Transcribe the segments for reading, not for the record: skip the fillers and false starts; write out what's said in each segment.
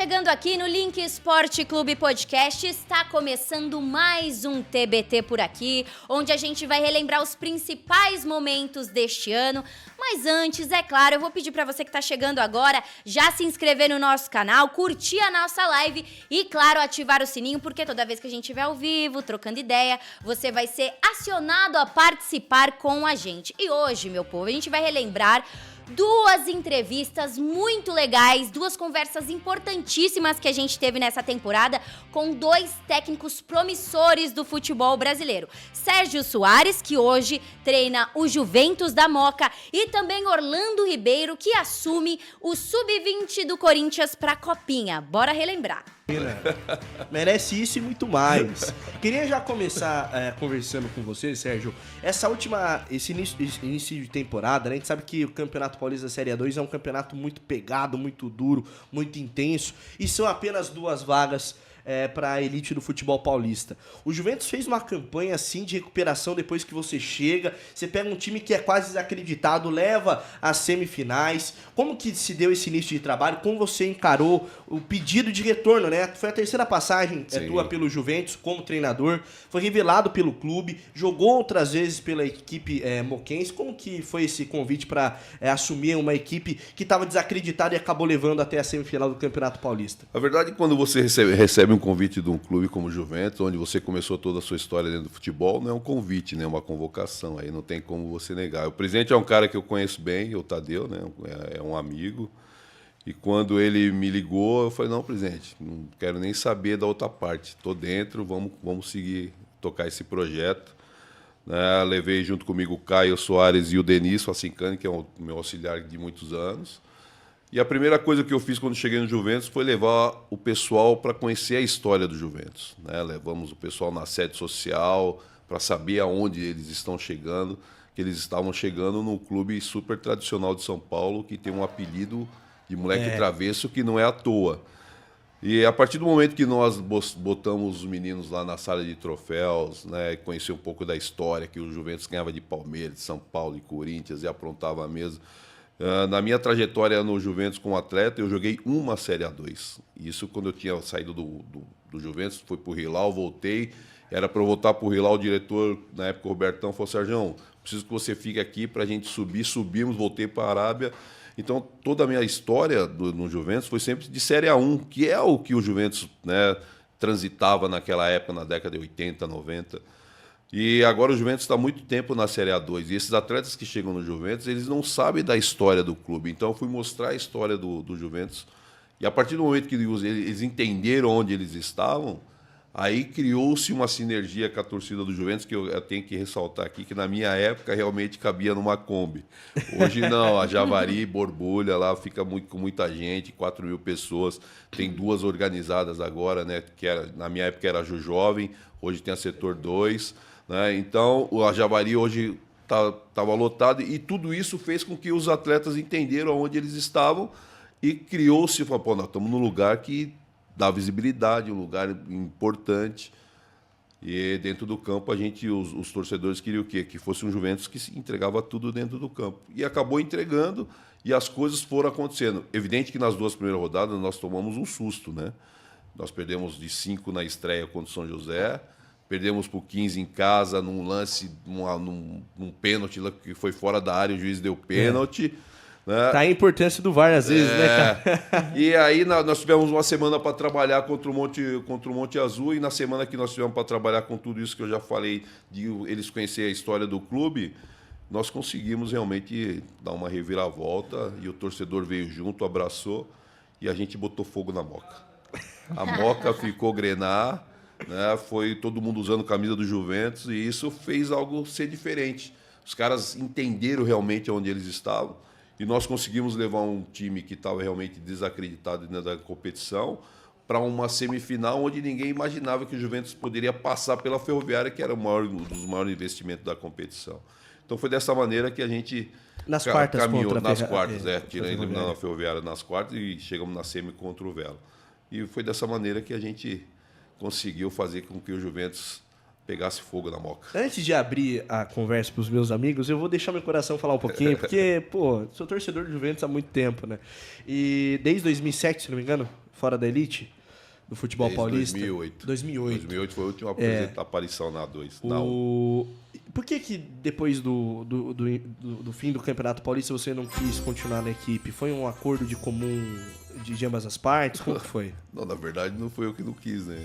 chegando aqui no Link Esporte Clube Podcast, está começando mais um TBT por aqui, onde a gente vai relembrar os principais momentos deste ano. Mas antes, é claro, eu vou pedir para você que está chegando agora, já se inscrever no nosso canal, curtir a nossa live e, claro, ativar o sininho, porque toda vez que a gente estiver ao vivo, trocando ideia, você vai ser acionado a participar com a gente. E hoje, meu povo, a gente vai relembrar duas entrevistas muito legais, duas conversas importantíssimas que a gente teve nessa temporada com dois técnicos promissores do futebol brasileiro. Sérgio Soares, que hoje treina o Juventus da Moca, e também Orlando Ribeiro, que assume o Sub-20 do Corinthians para a Copinha. Bora relembrar. Merece isso e muito mais. Queria já começar conversando com você, Sérgio. Esse início de temporada, né? A gente sabe que o Campeonato Paulista da Série A2 é um campeonato muito pegado, muito duro, muito intenso. E são apenas 2 vagas para a elite do futebol paulista. O Juventus fez uma campanha assim de recuperação depois que você chega. Você pega um time que é quase desacreditado, leva às semifinais. Como que se deu esse início de trabalho? Como você encarou o pedido de retorno, né? Foi a terceira passagem tua pelo Juventus como treinador. Foi revelado pelo clube, jogou outras vezes pela equipe moquense. Como que foi esse convite para assumir uma equipe que estava desacreditada e acabou levando até a semifinal do Campeonato Paulista? A verdade é que quando você recebe um convite de um clube como o Juventus, onde você começou toda a sua história dentro do futebol, não é um convite, né? É uma convocação, aí não tem como você negar. O presidente é um cara que eu conheço bem, o Tadeu, né? É um amigo, e quando ele me ligou, eu falei, não, presidente, não quero nem saber da outra parte, estou dentro, vamos seguir, tocar esse projeto. Né? Levei junto comigo o Caio Soares e o Denis Facincani, que é o meu auxiliar de muitos anos. E a primeira coisa que eu fiz quando cheguei no Juventus foi levar o pessoal para conhecer a história do Juventus. Né? Levamos o pessoal na sede social para saber aonde eles estão chegando, que eles estavam chegando num clube super tradicional de São Paulo, que tem um apelido de moleque travesso que não é à toa. E a partir do momento que nós botamos os meninos lá na sala de troféus, né, conhecer um pouco da história, que o Juventus ganhava de Palmeiras, de São Paulo, de Corinthians e aprontava a mesa. Na minha trajetória no Juventus como atleta, eu joguei uma Série A2. Isso quando eu tinha saído do Juventus, fui para o Hilal, voltei. Era para eu voltar para o Hilal, o diretor, na época, o Robertão, falou, Sérgio, preciso que você fique aqui para a gente subir. Subimos, voltei para a Arábia. Então, toda a minha história no Juventus foi sempre de Série A1, que é o que o Juventus, né, transitava naquela época, na década de 80, 90. E agora o Juventus está há muito tempo na Série A2. E esses atletas que chegam no Juventus, eles não sabem da história do clube. Então eu fui mostrar a história do Juventus. E a partir do momento que eles entenderam onde eles estavam, aí criou-se uma sinergia com a torcida do Juventus, que eu tenho que ressaltar aqui, que na minha época realmente cabia numa Kombi. Hoje não, a Javari borbulha lá, fica com muita gente, 4.000 pessoas. Tem 2 organizadas agora, né? Na minha época era a Ju Jovem, hoje tem a Setor 2. Né? Então, a Javari hoje estava lotado e tudo isso fez com que os atletas entenderam onde eles estavam e criou-se, pô, nós estamos num lugar que dá visibilidade, um lugar importante. E dentro do campo, os torcedores queriam o quê? Que fosse um Juventus que entregava tudo dentro do campo. E acabou entregando e as coisas foram acontecendo. Evidente que nas 2 primeiras rodadas nós tomamos um susto, né? Nós perdemos de 5 na estreia contra o São José, perdemos por 15 em casa, num lance, num pênalti que foi fora da área, o juiz deu pênalti. Né? Tá a importância do VAR às vezes, né, cara? E aí nós tivemos uma semana para trabalhar contra o Monte Azul, e na semana que nós tivemos para trabalhar com tudo isso que eu já falei, de eles conhecerem a história do clube, nós conseguimos realmente dar uma reviravolta, e o torcedor veio junto, abraçou, e a gente botou fogo na Moca. A Moca ficou grenar, né? Foi todo mundo usando camisa do Juventus, e isso fez algo ser diferente. Os caras entenderam realmente onde eles estavam, e nós conseguimos levar um time que estava realmente desacreditado dentro da competição para uma semifinal onde ninguém imaginava que o Juventus poderia passar pela Ferroviária, que era um dos maiores investimentos da competição. Então foi dessa maneira que a gente caminhou nas quartas, eliminando a Ferroviária nas quartas e chegamos na semi contra o Velo. E foi dessa maneira que a gente conseguiu fazer com que o Juventus pegasse fogo na Moca. Antes de abrir a conversa para os meus amigos, eu vou deixar meu coração falar um pouquinho, porque, pô, sou torcedor do Juventus há muito tempo, né? E desde 2007, se não me engano, fora da elite? Do futebol Desde paulista? 2008. 2008 foi a última aparição na A2. Por que depois do fim do Campeonato Paulista você não quis continuar na equipe? Foi um acordo de comum de ambas as partes? Como que foi? Não, na verdade não foi eu que não quis, né?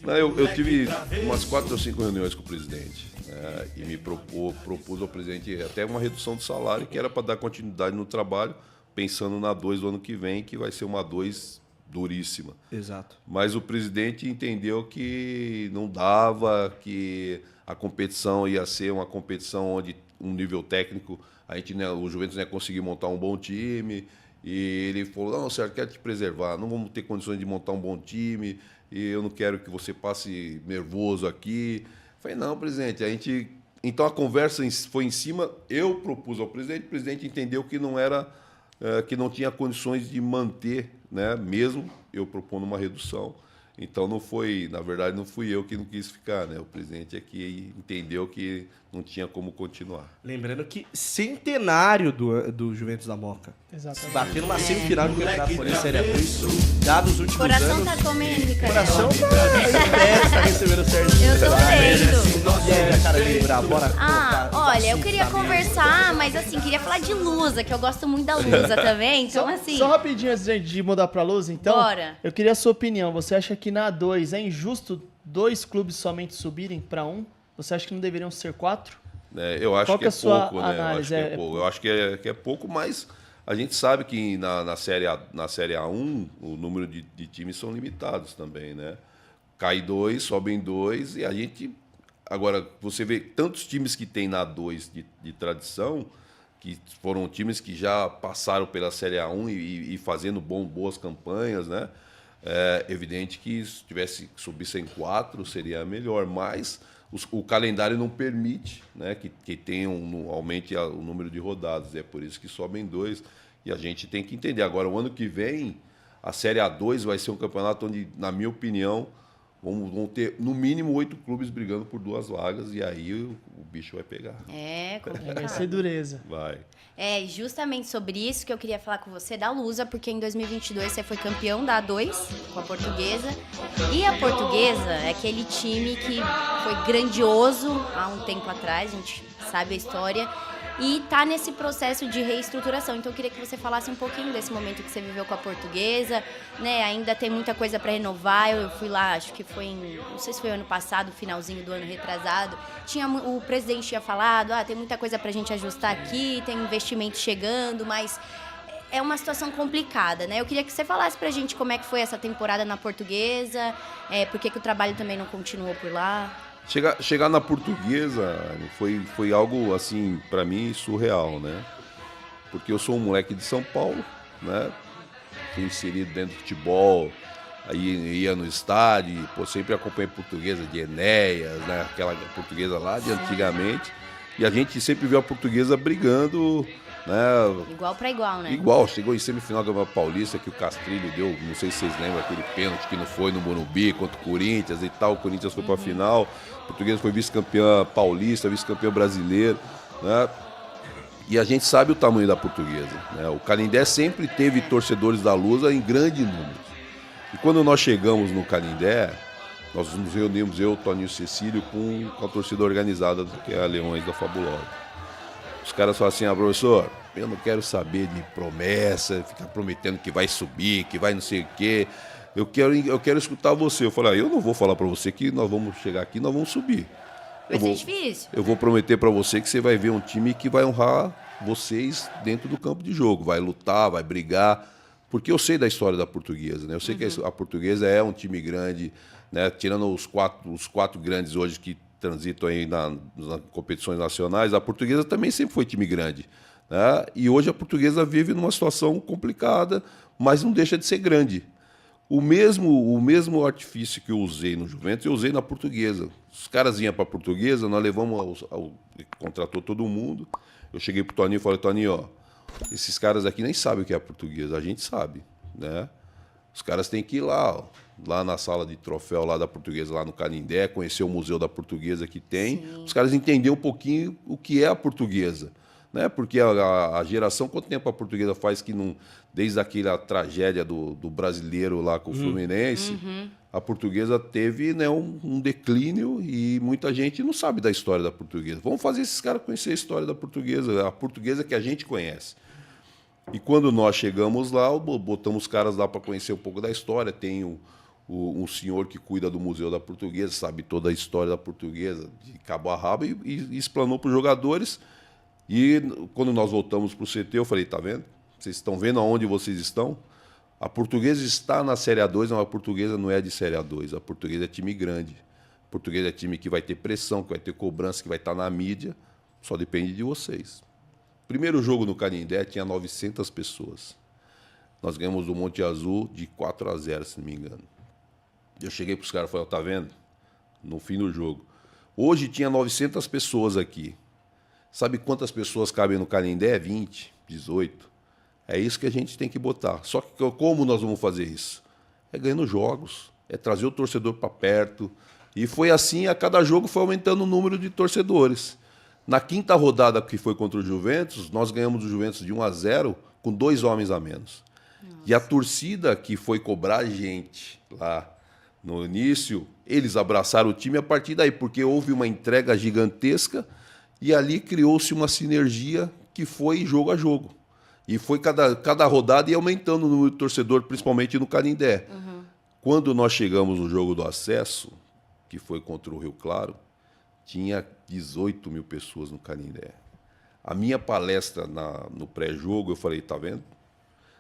Não, eu tive umas 4 ou 5 reuniões com o presidente, né? E me propus ao presidente até uma redução do salário, que era para dar continuidade no trabalho, pensando na A2 do ano que vem, que vai ser uma A2 duríssima. Exato. Mas o presidente entendeu que não dava, que a competição ia ser uma competição onde um nível técnico, o Juventus não ia conseguir montar um bom time. E ele falou, não, Sérgio, quero te preservar, não vamos ter condições de montar um bom time, e eu não quero que você passe nervoso aqui. Eu falei, não, presidente, Então a conversa foi em cima, eu propus ao presidente, o presidente entendeu que não era, que não tinha condições de manter, né, mesmo eu propondo uma redução. Então não foi, na verdade, não fui eu que não quis ficar, né? O presidente aqui entendeu que não tinha como continuar. Lembrando que centenário do Juventus da Moca. Exatamente. Batendo uma semifinal do Campeonato Paulista Série A2, dados os últimos Coração anos. tá comendo, Ricardo. Coração tá recebendo o Sérgio. Eu tô vendo. E aí, minha cara de lembrar, bora. Olha, eu queria conversar, mas assim, queria falar de Lusa, que eu gosto muito da Lusa também. Então, assim. Só rapidinho antes de mudar pra Luz, então. Bora. Eu queria a sua opinião. Você acha que na A2 é injusto 2 clubes somente subirem pra 1? Você acha que não deveriam ser 4? Eu acho Qual que é a sua pouco, né? análise? Eu acho que é pouco, mas a gente sabe que na Série A1 o número de times são limitados também, né? Cai 2, sobem 2 e a gente... Agora, você vê tantos times que tem na A2 de tradição, que foram times que já passaram pela Série A1 e fazendo boas campanhas, né? É evidente que se subissem 4 seria melhor, mas o calendário não permite, né, que aumente o número de rodadas. É por isso que sobem 2 e a gente tem que entender. Agora, o ano que vem, a Série A2 vai ser um campeonato onde, na minha opinião, vão ter no mínimo 8 clubes brigando por 2 vagas e aí o bicho vai pegar. Vai ser dureza. Vai. É justamente sobre isso que eu queria falar com você da Lusa, porque em 2022 você foi campeão da A2 com a Portuguesa. E a Portuguesa é aquele time que foi grandioso há um tempo atrás, a gente sabe a história, e tá nesse processo de reestruturação. Então eu queria que você falasse um pouquinho desse momento que você viveu com a Portuguesa, né? Ainda tem muita coisa para renovar. Eu fui lá, acho que foi não sei se foi ano passado, finalzinho do ano retrasado. O presidente tinha falado, tem muita coisa pra gente ajustar aqui, tem investimento chegando, mas é uma situação complicada, né? Eu queria que você falasse pra gente como é que foi essa temporada na Portuguesa, por que o trabalho também não continuou por lá. Chegar na Portuguesa foi algo, assim, para mim, surreal, né? Porque eu sou um moleque de São Paulo, né? Fui inserido dentro do futebol, aí ia no estádio, sempre acompanhei Portuguesa de Enéas, né? Aquela Portuguesa lá de antigamente. E a gente sempre viu a Portuguesa brigando, né? Igual para igual, né? Igual, chegou em semifinal do Campeonato Paulista, que o Castrilho deu, não sei se vocês lembram, aquele pênalti que não foi no Morumbi contra o Corinthians e tal. O Corinthians foi para a final, a Portuguesa foi vice-campeã paulista, vice-campeã brasileiro, né? E a gente sabe o tamanho da Portuguesa, né? O Canindé sempre teve torcedores da Lusa em grande número. E quando nós chegamos no Canindé, nós nos reunimos, eu, Toninho Cecílio, com a torcida organizada, que é a Leões da Fabulosa. Os caras falam assim, professor, eu não quero saber de promessa, ficar prometendo que vai subir, que vai não sei o quê. Eu quero escutar você. Eu falei, eu não vou falar para você que nós vamos chegar aqui e nós vamos subir. Vai ser difícil. Eu vou prometer para você que você vai ver um time que vai honrar vocês dentro do campo de jogo. Vai lutar, vai brigar. Porque eu sei da história da Portuguesa, né? Eu sei que a Portuguesa é um time grande, né? Tirando os quatro grandes hoje que transitam aí nas competições nacionais, a Portuguesa também sempre foi time grande, né? E hoje a Portuguesa vive numa situação complicada, mas não deixa de ser grande. O mesmo artifício que eu usei no Juventus, eu usei na Portuguesa. Os caras vinham para a Portuguesa, nós levamos, contratou todo mundo. Eu cheguei para o Toninho e falei, Toninho, ó, esses caras aqui nem sabem o que é a Portuguesa, a gente sabe, né? Os caras têm que ir lá na sala de troféu lá da Portuguesa, lá no Canindé, conhecer o Museu da Portuguesa que tem. Sim. Os caras entenderem um pouquinho o que é a Portuguesa, né? Porque a geração, quanto tempo a Portuguesa faz que não, desde aquela tragédia do brasileiro lá com o Fluminense, a Portuguesa teve, né, um declínio e muita gente não sabe da história da Portuguesa. Vamos fazer esses caras conhecer a história da Portuguesa, a Portuguesa que a gente conhece. E quando nós chegamos lá, botamos os caras lá para conhecer um pouco da história. Tem um senhor que cuida do Museu da Portuguesa, sabe toda a história da Portuguesa, de cabo a rabo, e explanou para os jogadores. E quando nós voltamos para o CT, eu falei, tá vendo? Vocês estão vendo aonde vocês estão? A Portuguesa está na Série A2, mas a Portuguesa não é de Série A2. A Portuguesa é time grande. A Portuguesa é time que vai ter pressão, que vai ter cobrança, que vai estar na mídia. Só depende de vocês. Primeiro jogo no Canindé tinha 900 pessoas. Nós ganhamos do Monte Azul de 4-0, se não me engano. Eu cheguei para os caras e falei, tá vendo? No fim do jogo. Hoje tinha 900 pessoas aqui. Sabe quantas pessoas cabem no Canindé? 20, 18. É isso que a gente tem que botar. Só que como nós vamos fazer isso? É ganhando jogos, é trazer o torcedor para perto. E foi assim, a cada jogo foi aumentando o número de torcedores. Na quinta rodada que foi contra o Juventus, nós ganhamos o Juventus de 1-0 com 2 homens a menos. Nossa. E a torcida que foi cobrar a gente lá no início, eles abraçaram o time a partir daí, porque houve uma entrega gigantesca e ali criou-se uma sinergia que foi jogo a jogo. E foi cada rodada ia aumentando o número de torcedor, principalmente no Canindé. Quando nós chegamos no jogo do acesso, que foi contra o Rio Claro, tinha 18 mil pessoas no Canindé. A minha palestra no pré-jogo, eu falei, tá vendo?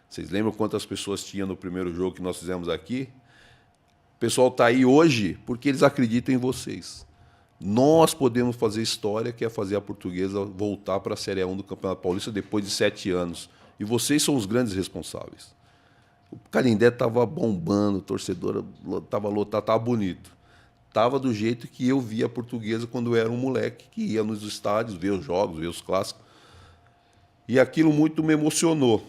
Vocês lembram quantas pessoas tinha no primeiro jogo que nós fizemos aqui? O pessoal está aí hoje porque eles acreditam em vocês. Nós podemos fazer história, que é fazer a Portuguesa voltar para a Série A1 do Campeonato Paulista depois de 7 anos. E vocês são os grandes responsáveis. O Canindé estava bombando, o torcedor estava lotado, estava bonito. Estava do jeito que eu via a Portuguesa quando eu era um moleque, que ia nos estádios, ver os jogos, ver os clássicos. E aquilo muito me emocionou.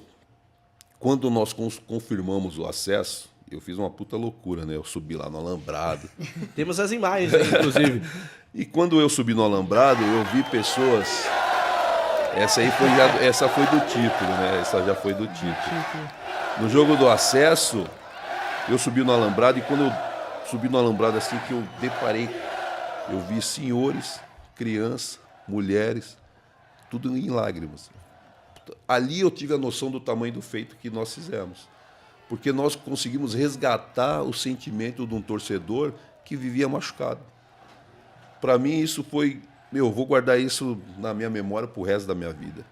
Quando nós confirmamos o acesso, eu fiz uma puta loucura, né? Eu subi lá no alambrado. Temos as imagens aí, inclusive. E quando eu subi no alambrado, eu vi pessoas... Essa foi do título, né? Essa já foi do título. No jogo do acesso, eu subi no alambrado e quando eu subi no alambrado assim que eu deparei, eu vi senhores, crianças, mulheres, tudo em lágrimas. Ali eu tive a noção do tamanho do feito que nós fizemos. Porque nós conseguimos resgatar o sentimento de um torcedor que vivia machucado. Para mim isso foi... eu vou guardar isso na minha memória para o resto da minha vida.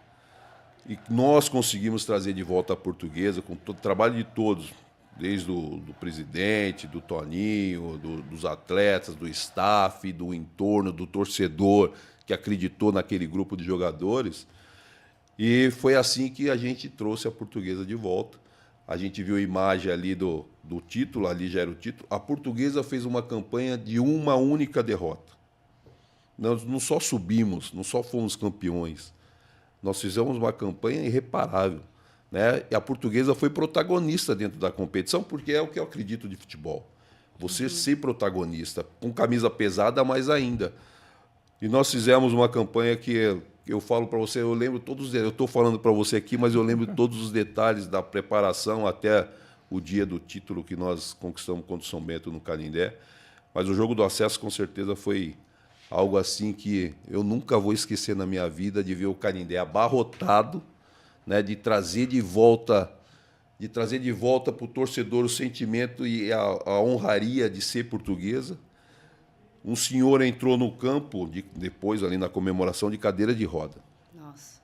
E nós conseguimos trazer de volta a Portuguesa, com todo o trabalho de todos, desde do presidente, do Toninho, dos atletas, do staff, do entorno, do torcedor, que acreditou naquele grupo de jogadores. E foi assim que a gente trouxe a Portuguesa de volta. A gente viu a imagem ali do título, ali já era o título. A Portuguesa fez uma campanha de uma única derrota. Nós não só subimos, não só fomos campeões, nós fizemos uma campanha irreparável, né? E a Portuguesa foi protagonista dentro da competição, porque é o que eu acredito de futebol. Você ser protagonista, com camisa pesada mais ainda. E nós fizemos uma campanha que eu falo para você, eu lembro todos, eu estou falando para você aqui, mas eu lembro todos os detalhes da preparação até o dia do título que nós conquistamos contra o São Bento no Canindé. Mas o jogo do acesso, com certeza, foi algo assim que eu nunca vou esquecer na minha vida, de ver o Canindé abarrotado, né, de trazer de volta para o torcedor o sentimento e a honraria de ser portuguesa. Um senhor entrou no campo, depois ali na comemoração, de cadeira de roda. Nossa.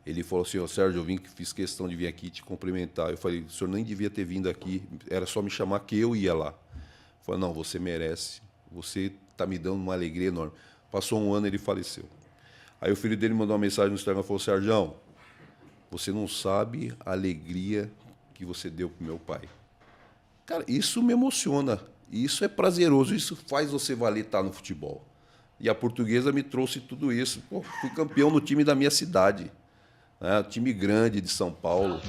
Ele falou assim, Sérgio, fiz questão de vir aqui te cumprimentar. Eu falei, o senhor nem devia ter vindo aqui, era só me chamar que eu ia lá. Ele falou, não, você merece, você está me dando uma alegria enorme. Passou um ano, ele faleceu. Aí o filho dele mandou uma mensagem no Instagram e falou, Sérgio, você não sabe a alegria que você deu para o meu pai. Cara, isso me emociona. Isso é prazeroso, isso faz você valer estar no futebol. E a Portuguesa me trouxe tudo isso. Pô, fui campeão no time da minha cidade, né? Time grande de São Paulo.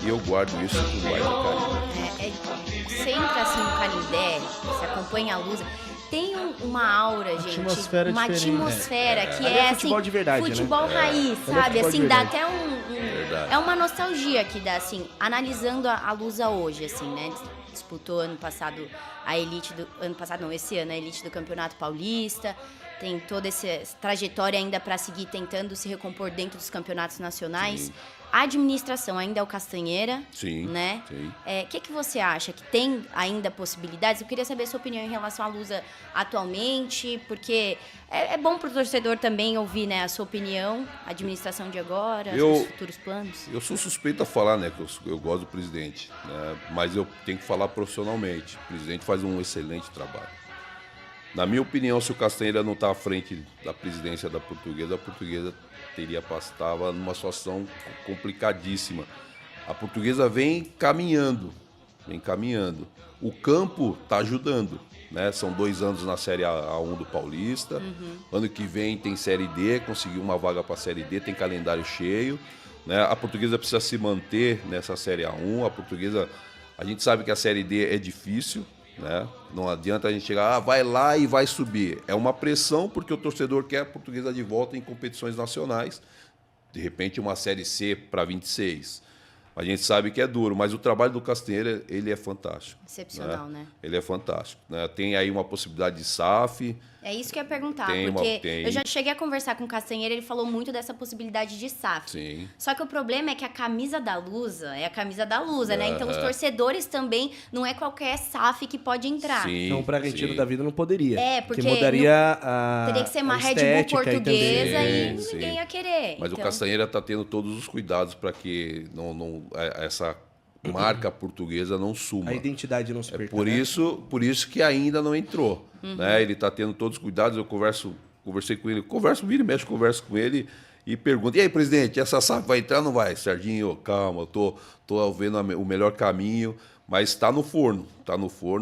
E eu guardo isso com baita carinho. você entra assim no Canindé, você acompanha a Lusa, tem uma aura, gente. Atmosfera uma diferente. atmosfera que Ali é futebol assim, de verdade, né? futebol raiz, Ali é sabe? futebol de Assim, dá verdade. até Verdade. é uma nostalgia que dá, assim, analisando a Lusa hoje, assim, né? Disputou ano passado a elite do. Ano passado, não, esse ano, a elite do Campeonato Paulista. Tem toda essa trajetória ainda para seguir tentando se recompor dentro dos campeonatos nacionais. Sim. A administração ainda é o Castanheira, Sim, né? sim. O que você acha? Que tem ainda possibilidades? Eu queria saber a sua opinião em relação à Lusa atualmente, porque é bom para o torcedor também ouvir, né, a sua opinião, a administração de agora, os futuros planos. Eu sou suspeito a falar, né, que eu gosto do presidente, né, mas eu tenho que falar profissionalmente. O presidente faz um excelente trabalho. Na minha opinião, se o Castanheira não está à frente da presidência da Portuguesa, a Portuguesa estava numa situação complicadíssima. A Portuguesa vem caminhando. O campo está ajudando, né? São 2 anos na Série A1 do Paulista. Ano que vem tem Série D, conseguiu uma vaga para a Série D, tem calendário cheio, né? A Portuguesa precisa se manter nessa Série A1. A Portuguesa, a gente sabe que a Série D é difícil, né? Não adianta a gente chegar, vai lá e vai subir. É uma pressão porque o torcedor quer a Portuguesa de volta em competições nacionais. De repente uma Série C para 26. A gente sabe que é duro, mas o trabalho do Castanheira, ele é fantástico. Excepcional, né? Ele é fantástico, né? Tem aí uma possibilidade de SAF. É isso que eu ia perguntar, Tem porque tem. eu já cheguei a conversar com o Castanheira, ele falou muito dessa possibilidade de SAF. Sim. Só que o problema é que a camisa da Lusa é a camisa da Lusa, né? Então os torcedores também, não é qualquer SAF que pode entrar. Sim, Então o Bragantino sim. da vida não poderia. Porque mudaria a Teria que ser uma a Red Bull estética portuguesa também. e Sim, ninguém sim. ia querer. Mas então, o Castanheira está tendo todos os cuidados para que essa marca portuguesa não suma. A identidade não se perca. Por né? isso que ainda não entrou. Né? Ele está tendo todos os cuidados. Eu conversei com ele, vira e mexe, converso com ele e pergunto: e aí, presidente, essa SAF vai entrar ou não vai? Serginho, calma, eu tô vendo o melhor caminho, mas está no forno,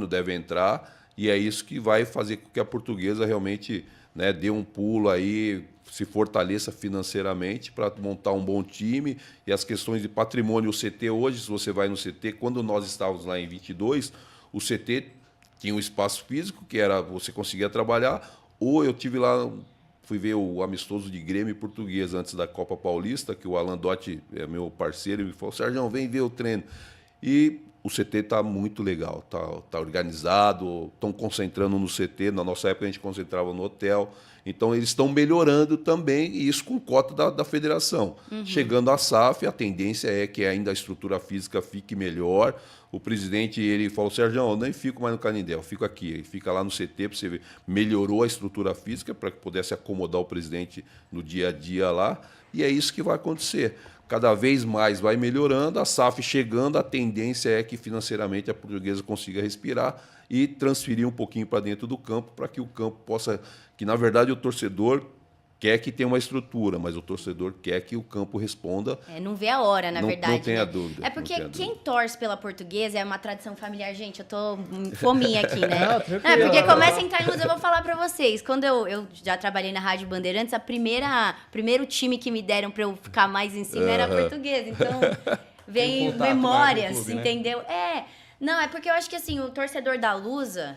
deve entrar, e é isso que vai fazer com que a Portuguesa realmente, né, dê um pulo aí, se fortaleça financeiramente para montar um bom time. E as questões de patrimônio, o CT hoje, se você vai no CT, quando nós estávamos lá em 22, o CT tinha um espaço físico, que era você conseguia trabalhar, ou eu tive lá, fui ver o amistoso de Grêmio e Portuguesa antes da Copa Paulista, que o Alan Dotti é meu parceiro, e me falou: Sérgio, vem ver o treino. E o CT está muito legal, tá organizado, estão concentrando no CT. Na nossa época a gente concentrava no hotel. Então eles estão melhorando também, e isso com cota da federação. Chegando à SAF, a tendência é que ainda a estrutura física fique melhor. O presidente, ele falou: Sérgio, eu nem fico mais no Canindé, eu fico aqui. Ele fica lá no CT para você ver. Melhorou a estrutura física para que pudesse acomodar o presidente no dia a dia lá. E é isso que vai acontecer. Cada vez mais vai melhorando, a SAF chegando, a tendência é que financeiramente a Portuguesa consiga respirar e transferir um pouquinho para dentro do campo, para que o campo possa... Que, na verdade, o torcedor quer que tenha uma estrutura, mas o torcedor quer que o campo responda. não vê a hora, na verdade. Não tenha né? dúvida. É porque não tenha quem dúvida. torce pela Portuguesa é uma tradição familiar. Gente, eu tô fominha aqui, né? Não, tranquilo. Porque começa a entrar em luz, eu vou falar pra vocês. Quando eu já trabalhei na Rádio Bandeirantes, primeiro time que me deram pra eu ficar mais em cima era a Portuguesa. Então, vem contato memórias, mais com o clube, né? entendeu? Não, é porque eu acho que assim, o torcedor da Lusa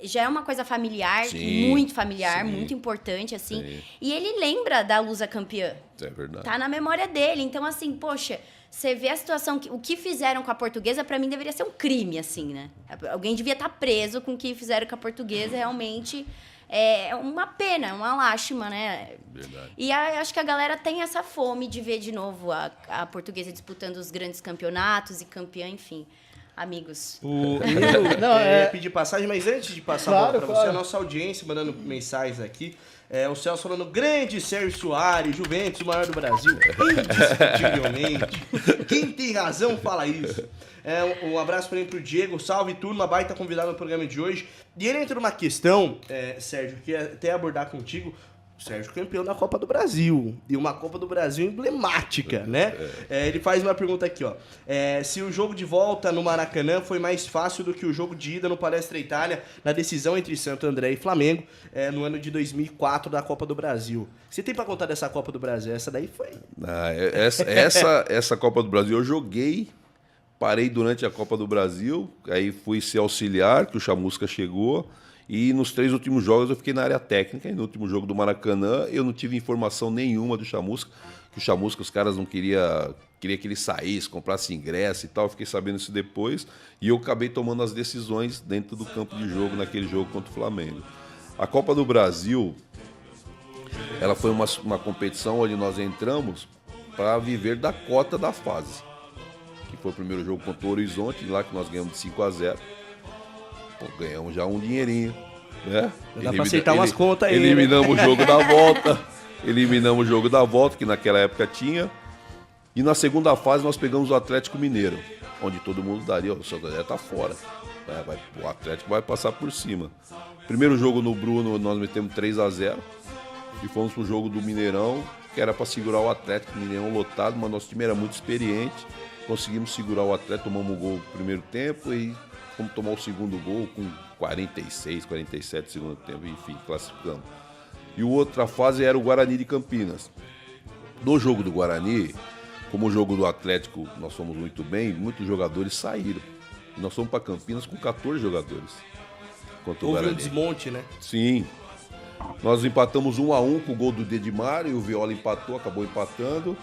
já é uma coisa familiar, Sim, muito familiar, sim. muito importante, assim. Sim. E ele lembra da Lusa campeã. É verdade. Tá na memória dele. Então, assim, poxa, você vê a situação, o que fizeram com a Portuguesa, pra mim deveria ser um crime, assim, né? Alguém devia estar preso com o que fizeram com a Portuguesa, realmente é uma pena, é uma lástima, né? Verdade. E acho que a galera tem essa fome de ver de novo a Portuguesa disputando os grandes campeonatos e campeã, enfim. Amigos. Eu ia pedir passagem, mas antes de passar a bola Claro, pra você, a nossa audiência mandando mensagens aqui. O Celso falando: grande Sérgio Soares, Juventus, o maior do Brasil, indiscutivelmente. Quem tem razão fala isso. Um abraço para o Diego, salve turma, baita convidado no programa de hoje. E ele entra numa questão, Sérgio, que ia até abordar contigo. Sérgio campeão da Copa do Brasil. E uma Copa do Brasil emblemática, né? Ele faz uma pergunta aqui, ó. Se o jogo de volta no Maracanã foi mais fácil do que o jogo de ida no Palestra Itália, na decisão entre Santo André e Flamengo, no ano de 2004 da Copa do Brasil. Você tem pra contar dessa Copa do Brasil? Essa daí foi... Essa Copa do Brasil eu joguei parei durante a Copa do Brasil, aí fui ser auxiliar, que o Chamusca chegou, e nos 3 últimos jogos eu fiquei na área técnica, e no último jogo do Maracanã eu não tive informação nenhuma do Chamusca, que o Chamusca os caras não queria que ele saísse, comprasse ingresso e tal, eu fiquei sabendo isso depois, e eu acabei tomando as decisões dentro do campo de jogo, naquele jogo contra o Flamengo. A Copa do Brasil, ela foi uma competição onde nós entramos para viver da cota da fase. Que foi o primeiro jogo contra o Horizonte, lá que nós ganhamos de 5-0. Pô, ganhamos já um dinheirinho, né? Dá pra acertar umas contas aí, eliminamos o jogo da volta. Eliminamos o jogo da volta, que naquela época tinha. E na segunda fase nós pegamos o Atlético Mineiro, onde todo mundo daria, o Santo André tá fora. O Atlético vai passar por cima. Primeiro jogo no Bruno, nós metemos 3-0. E fomos pro jogo do Mineirão, que era para segurar o Atlético, Mineirão lotado, mas nosso time era muito experiente. Conseguimos segurar o Atlético, tomamos um gol no primeiro tempo e fomos tomar o segundo gol com 46, 47 segundo tempo, enfim, classificamos. E outra fase era o Guarani de Campinas. No jogo do Guarani, como o jogo do Atlético nós fomos muito bem, muitos jogadores saíram. E nós fomos para Campinas com 14 jogadores. Houve um desmonte, né? Sim. Nós empatamos 1-1 com o gol do Dedimar e o Viola empatou, acabou empatando.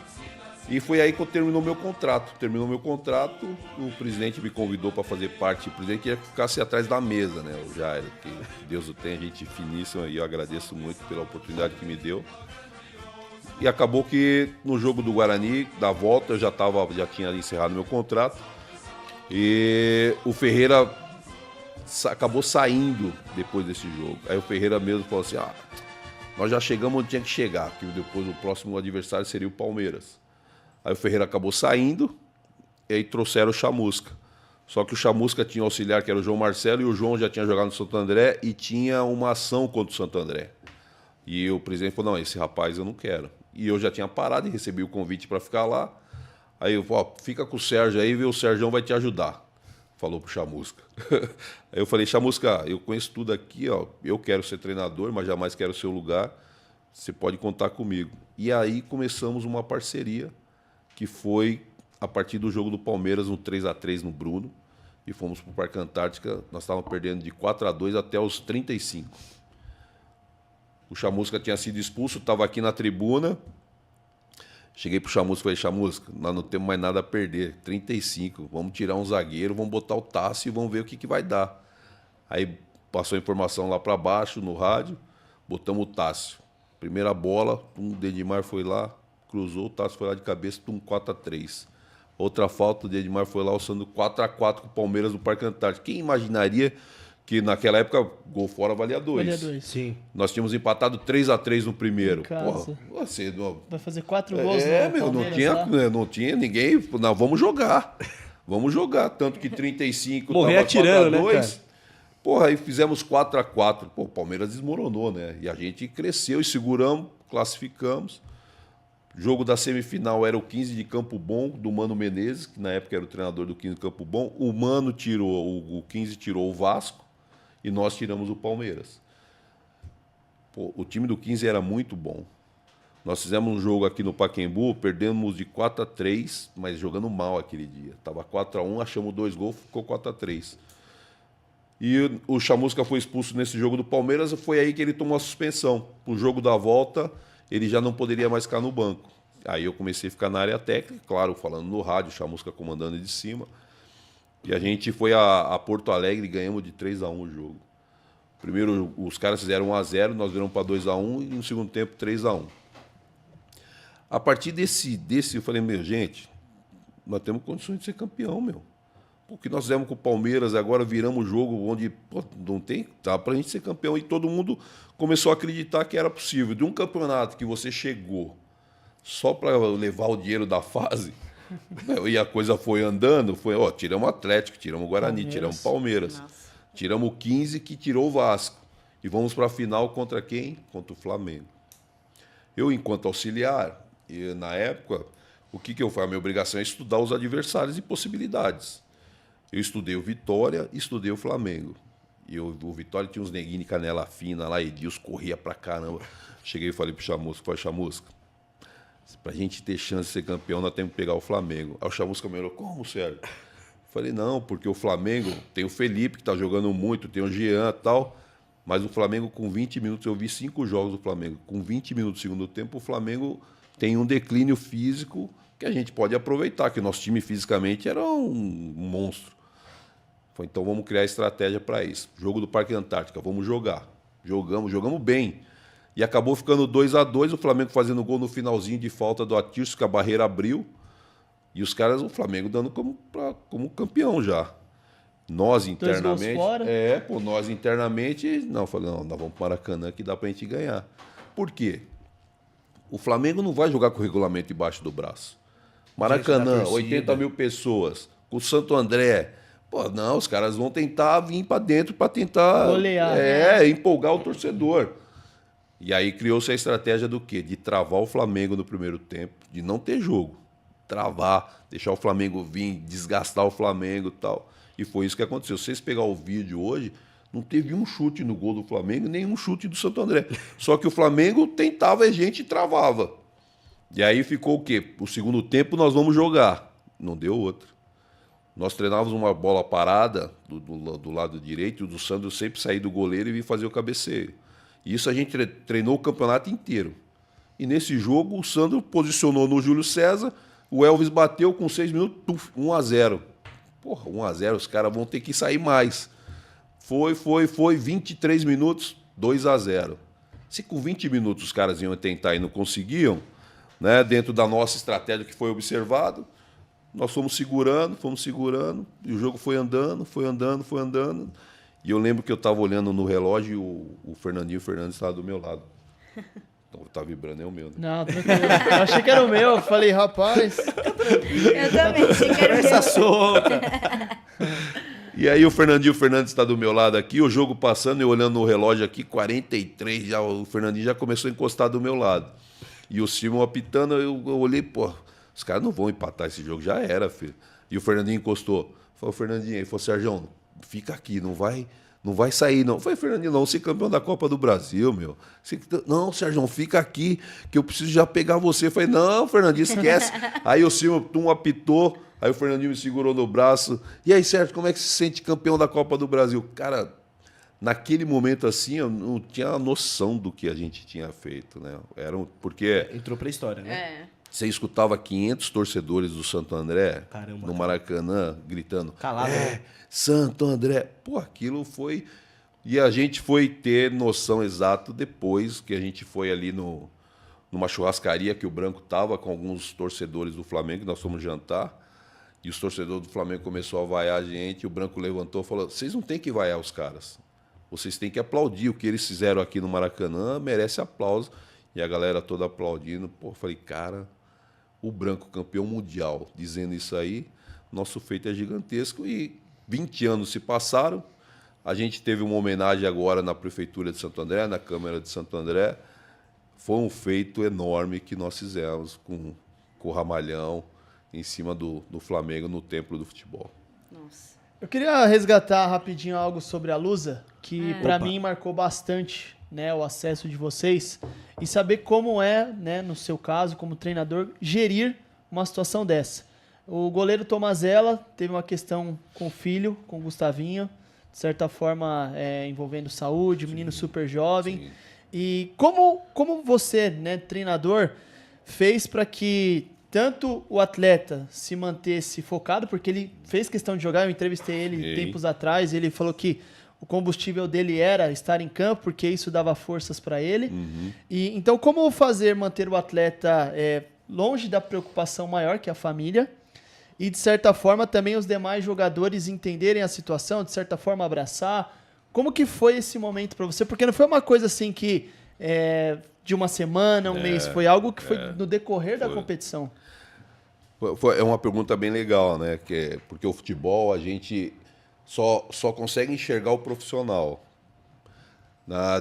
E foi aí que eu terminou meu contrato. Terminou meu contrato, o presidente me convidou para fazer parte. O presidente queria que ficasse atrás da mesa, né? O Jair, que Deus o tenha, gente finíssima, e eu agradeço muito pela oportunidade que me deu. E acabou que no jogo do Guarani, da volta, eu já tinha encerrado meu contrato. E o Ferreira acabou saindo depois desse jogo. Aí o Ferreira mesmo falou assim, nós já chegamos onde tinha que chegar, que depois o próximo adversário seria o Palmeiras. Aí o Ferreira acabou saindo e aí trouxeram o Chamusca. Só que o Chamusca tinha um auxiliar que era o João Marcelo e o João já tinha jogado no Santo André e tinha uma ação contra o Santo André. E o presidente falou, não, esse rapaz eu não quero. E eu já tinha parado e recebi o convite para ficar lá. Aí eu falei, fica com o Sérgio aí, o Sérgio vai te ajudar. Falou pro Chamusca. Aí eu falei, Chamusca, eu conheço tudo aqui, ó. Eu quero ser treinador, mas jamais quero o seu lugar. Você pode contar comigo. E aí começamos uma parceria, que foi a partir do jogo do Palmeiras, no 3-3 no Bruno. E fomos pro Parque Antártica. Nós estávamos perdendo de 4-2 até os 35. O Chamusca tinha sido expulso, estava aqui na tribuna. Cheguei pro Chamusca e falei, Chamusca, nós não temos mais nada a perder. 35, vamos tirar um zagueiro, vamos botar o Tássio e vamos ver o que vai dar. Aí passou a informação lá para baixo, no rádio, botamos o Tássio. Primeira bola, o Dedimar foi lá, cruzou, o Tássio foi lá de cabeça, 4-3. Outra falta, o Dedimar foi lá alçando 4-4 com o Palmeiras no Parque Antártico. Quem imaginaria que naquela época gol fora valia 2? Valia 2. Sim. Nós tínhamos empatado 3-3 no primeiro. Porra, você vai fazer 4 gols não tinha ninguém. Não, vamos jogar. Vamos jogar. Tanto que 35 morrer atirando, 4-2. Né, cara? Porra, aí fizemos 4-4. Pô, o Palmeiras desmoronou, né? E a gente cresceu e seguramos, classificamos. O jogo da semifinal era o 15 de Campo Bom, do Mano Menezes, que na época era o treinador do 15 de Campo Bom. O Mano tirou, o 15 tirou o Vasco. E nós tiramos o Palmeiras. Pô, o time do 15 era muito bom. Nós fizemos um jogo aqui no Pacaembu, perdemos de 4-3, mas jogando mal aquele dia. Tava 4-1, achamos 2 gols, ficou 4-3. E o Chamusca foi expulso nesse jogo do Palmeiras, foi aí que ele tomou a suspensão. O jogo da volta, ele já não poderia mais ficar no banco. Aí eu comecei a ficar na área técnica, claro, falando no rádio, o Chamusca comandando de cima. E a gente foi a Porto Alegre e ganhamos de 3-1 o jogo. Primeiro, os caras fizeram 1-0, nós viramos para 2-1 e no segundo tempo 3-1. A partir desse eu falei, gente, nós temos condições de ser campeão, meu. O que nós fizemos com o Palmeiras, agora viramos o jogo onde não tem, dá para a gente ser campeão. E todo mundo começou a acreditar que era possível. De um campeonato que você chegou só para levar o dinheiro da fase... E a coisa foi andando, tiramos o Atlético, tiramos o Guarani, tiramos o Palmeiras. Nossa. Tiramos o 15 que tirou o Vasco. E vamos para a final contra quem? Contra o Flamengo. Eu, enquanto auxiliar, na época, o que eu faço? A minha obrigação é estudar os adversários e possibilidades. Eu estudei o Vitória e estudei o Flamengo. E o Vitória tinha uns neguinhos de canela fina lá, Edilson corria pra caramba. Cheguei e falei pro Chamusca, Chamusca, pra gente ter chance de ser campeão, nós temos que pegar o Flamengo. Aí o Chamusca me olhou, como, Sérgio? Falei, não, porque o Flamengo tem o Felipe, que está jogando muito, tem o Jean e tal, mas o Flamengo com 20 minutos, eu vi 5 jogos do Flamengo, com 20 minutos do segundo tempo, o Flamengo tem um declínio físico que a gente pode aproveitar, que o nosso time fisicamente era um monstro. Falei, então vamos criar estratégia para isso. Jogo do Parque Antártica, vamos jogar. Jogamos bem. E acabou ficando 2-2, o Flamengo fazendo gol no finalzinho de falta do Atirso, que a barreira abriu. E os caras, o Flamengo dando como campeão já. Nós internamente. 2 gols fora. Nós internamente. Não, falei, não, nós vamos para o Maracanã que dá para a gente ganhar. Por quê? O Flamengo não vai jogar com o regulamento embaixo do braço. Maracanã, 80 mil pessoas. Com o Santo André. Pô, não, os caras vão tentar vir para dentro para tentar. Golear. Empolgar o torcedor. E aí criou-se a estratégia do quê? De travar o Flamengo no primeiro tempo, de não ter jogo. Travar, deixar o Flamengo vir, desgastar o Flamengo e tal. E foi isso que aconteceu. Se vocês pegar o vídeo hoje, não teve um chute no gol do Flamengo, nem um chute do Santo André. Só que o Flamengo tentava e a gente travava. E aí ficou o quê? O segundo tempo nós vamos jogar. Não deu outra. Nós treinávamos uma bola parada do lado direito, e o do Sandro sempre saía do goleiro e vir fazer o cabeceio. E isso a gente treinou o campeonato inteiro. E nesse jogo o Sandro posicionou no Júlio César, o Elvis bateu com 6 minutos, 1-0. Porra, 1-0, os caras vão ter que sair mais. Foi, 23 minutos, 2-0. Se com 20 minutos os caras iam tentar e não conseguiam, né, dentro da nossa estratégia que foi observado, nós fomos segurando, e o jogo foi andando. E eu lembro que eu estava olhando no relógio e o Fernandinho Fernandes estava do meu lado. Então tá vibrando, é o meu, né? Não, tranquilo. Eu achei que era o meu. Eu falei, rapaz. Eu também achei que era o Conversa meu. solta. E aí o Fernandinho Fernandes está do meu lado aqui, o jogo passando, eu olhando no relógio aqui, 43, já, o Fernandinho já começou a encostar do meu lado. E o Simon apitando, eu olhei, pô, os caras não vão empatar esse jogo, já era, filho. E o Fernandinho encostou. Falei, Fernandinho, ele falou, Sérgio, fica aqui, não vai sair, não. Eu falei, Fernandinho, não, você é campeão da Copa do Brasil, meu. Não, Sérgio, fica aqui, que eu preciso já pegar você. Eu falei, não, Fernandinho, esquece. Aí o Simon apitou, aí o Fernandinho me segurou no braço. E aí, Sérgio, como é que se sente campeão da Copa do Brasil? Cara, naquele momento assim, eu não tinha a noção do que a gente tinha feito, né? Porque Entrou pra história, né? você escutava 500 torcedores do Santo André, Caramba, no Maracanã, gritando, Calado, né? Santo André. Pô, aquilo foi... E a gente foi ter noção exata depois que a gente foi ali numa churrascaria que o Branco estava com alguns torcedores do Flamengo, nós fomos jantar, e os torcedores do Flamengo começaram a vaiar a gente, e o Branco levantou e falou, vocês não têm que vaiar os caras, vocês têm que aplaudir. O que eles fizeram aqui no Maracanã merece aplauso. E a galera toda aplaudindo. Pô, falei, cara, o Branco campeão mundial dizendo isso aí, nosso feito é gigantesco. E 20 anos se passaram, a gente teve uma homenagem agora na Prefeitura de Santo André, na Câmara de Santo André. Foi um feito enorme que nós fizemos com o Ramalhão em cima do Flamengo no Templo do Futebol. Nossa. Eu queria resgatar rapidinho algo sobre a Lusa, que pra mim marcou bastante, né, o acesso de vocês e saber como é, né, no seu caso, como treinador, gerir uma situação dessa. O goleiro Tomazella teve uma questão com o filho, com o Gustavinho, de certa forma envolvendo saúde, menino super jovem. Sim. E como você, né, treinador, fez para que tanto o atleta se mantesse focado, porque ele fez questão de jogar, eu entrevistei ele tempos atrás, ele falou que o combustível dele era estar em campo, porque isso dava forças para ele. E então, como manter o atleta longe da preocupação maior, que é a família, e de certa forma também os demais jogadores entenderem a situação, de certa forma abraçar? Como que foi esse momento para você? Porque não foi uma coisa assim que de uma semana, um mês, foi algo que foi no decorrer da competição. É uma pergunta bem legal, né? Porque o futebol, a gente só consegue enxergar o profissional.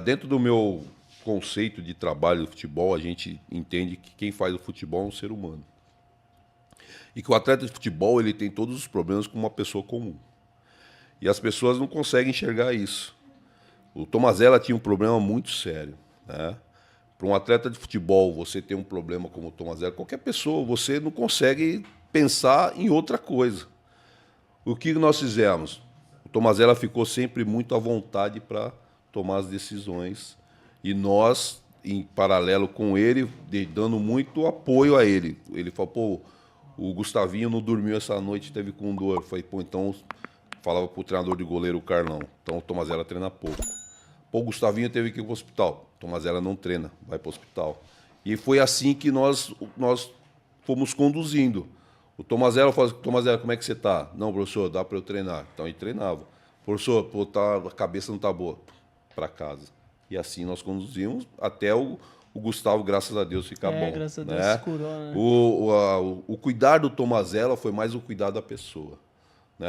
Dentro do meu conceito de trabalho do futebol, a gente entende que quem faz o futebol é um ser humano. E que o atleta de futebol ele tem todos os problemas como uma pessoa comum. E as pessoas não conseguem enxergar isso. O Tomazella tinha um problema muito sério, né? Para um atleta de futebol, você ter um problema como o Tomazella, qualquer pessoa, você não consegue pensar em outra coisa. O que nós fizemos? O Tomazella ficou sempre muito à vontade para tomar as decisões e nós, em paralelo com ele, dando muito apoio a ele. Ele falou, pô, o Gustavinho não dormiu essa noite, teve com dor. Eu falei, pô, então, falava pro treinador de goleiro, o Carlão, então o Tomazella treina pouco. Pô, o Gustavinho teve que ir pro hospital. O Tomazella não treina, vai pro hospital. E foi assim que nós fomos conduzindo. O Tomazella falou, Tomazella, como é que você tá? Não, professor, dá para eu treinar. Então ele treinava. Professor, pô, a cabeça não tá boa. Para casa. E assim nós conduzimos até o Gustavo, graças a Deus, ficar bom. Graças a Deus, né? se curou, né? O cuidar do Tomazella foi mais o cuidar da pessoa. Né?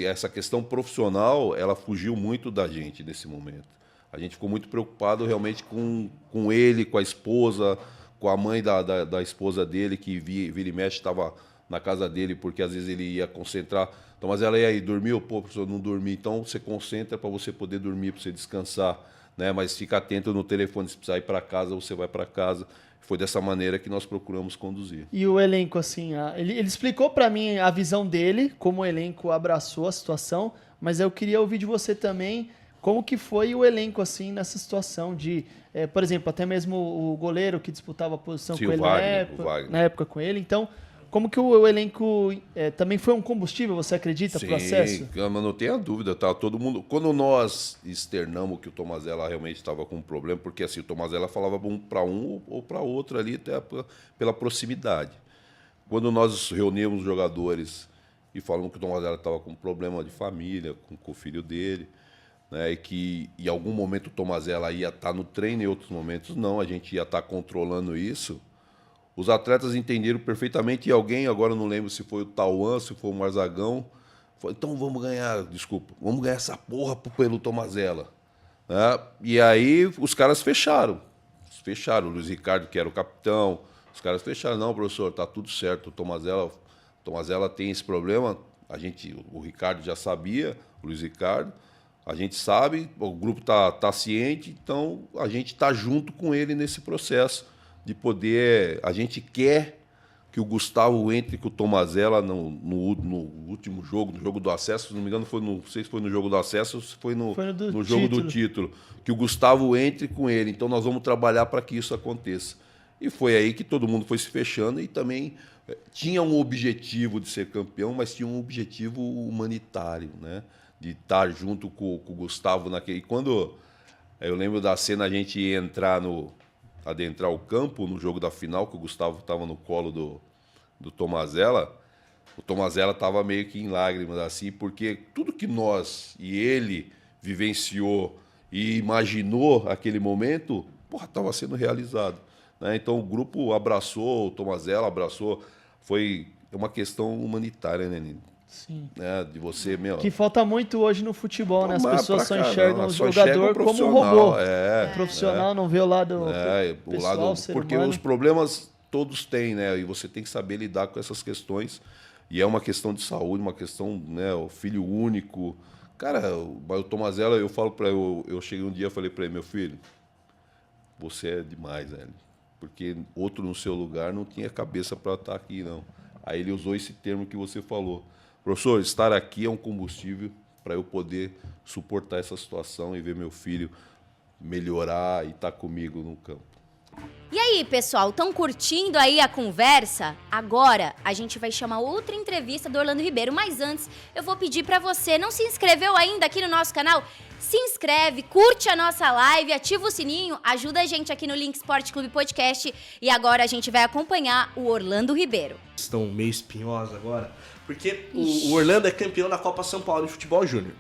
Essa questão profissional, ela fugiu muito da gente nesse momento. A gente ficou muito preocupado realmente com ele, com a esposa, com a mãe da esposa dele, que vira e mexe, estava na casa dele, porque às vezes ele ia concentrar. Então, mas ela ia aí, dormiu? Pô, professor, não dormi. Então, você concentra para você poder dormir, para você descansar. Né? Mas fica atento no telefone, se precisar ir para casa, você vai para casa. Foi dessa maneira que nós procuramos conduzir. E o elenco, assim, ele explicou para mim a visão dele, como o elenco abraçou a situação, mas eu queria ouvir de você também como que foi o elenco, assim, nessa situação de, por exemplo, até mesmo o goleiro que disputava a posição com ele na época com ele. Então, como que o elenco também foi um combustível, você acredita, para o acesso? Sim, mas não tenha dúvida, tá? Todo mundo. Quando nós externamos que o Tomazella realmente estava com um problema, porque assim, o Tomazella falava para um ou para outro ali, até pela proximidade. Quando nós reunimos os jogadores e falamos que o Tomazella estava com um problema de família, com o filho dele, né? E que em algum momento o Tomazella ia estar no treino, em outros momentos não, a gente ia estar controlando isso. Os atletas entenderam perfeitamente e alguém, agora não lembro se foi o Tauan, se foi o Marzagão, falou, então vamos ganhar essa porra pelo Tomazella. Né? E aí os caras fecharam. O Luiz Ricardo, que era o capitão, os caras fecharam. Não, professor, tá tudo certo, o Tomazella tem esse problema, o Ricardo já sabia, o Luiz Ricardo, a gente sabe, o grupo tá ciente, então a gente tá junto com ele nesse processo. De poder, a gente quer que o Gustavo entre com o Tomazella no último jogo, no jogo do acesso, se não me engano, não sei se foi no jogo do acesso ou se foi no jogo do título, que o Gustavo entre com ele. Então nós vamos trabalhar para que isso aconteça. E foi aí que todo mundo foi se fechando e também tinha um objetivo de ser campeão, mas tinha um objetivo humanitário, né? De estar junto com o Gustavo naquele. E quando eu lembro da cena a gente adentrar o campo no jogo da final, que o Gustavo estava no colo do Tomazella, o Tomazella estava meio que em lágrimas, assim, porque tudo que nós e ele vivenciou e imaginou aquele momento, estava sendo realizado. Né? Então o grupo abraçou, o Tomazella abraçou, foi uma questão humanitária, né, Nino? Sim. De você, que falta muito hoje no futebol, né? As pessoas só enxergam o só jogador como um robô. O profissional não vê o lado pessoal, porque os problemas todos têm, né? E você tem que saber lidar com essas questões. E é uma questão de saúde, uma questão, né? O filho único. Cara, o Tomazella, eu falo para eu cheguei um dia e falei para ele, meu filho, você é demais, velho. Porque outro no seu lugar não tinha cabeça para estar aqui, não. Aí ele usou esse termo que você falou. Professor, estar aqui é um combustível para eu poder suportar essa situação e ver meu filho melhorar e estar comigo no campo. E aí, pessoal, estão curtindo aí a conversa? Agora a gente vai chamar outra entrevista do Orlando Ribeiro, mas antes eu vou pedir para você, não se inscreveu ainda aqui no nosso canal? Se inscreve, curte a nossa live, ativa o sininho, ajuda a gente aqui no Link Sport Clube Podcast e agora a gente vai acompanhar o Orlando Ribeiro. Estão meio espinhosos agora, porque o Orlando é campeão da Copa São Paulo de Futebol Júnior,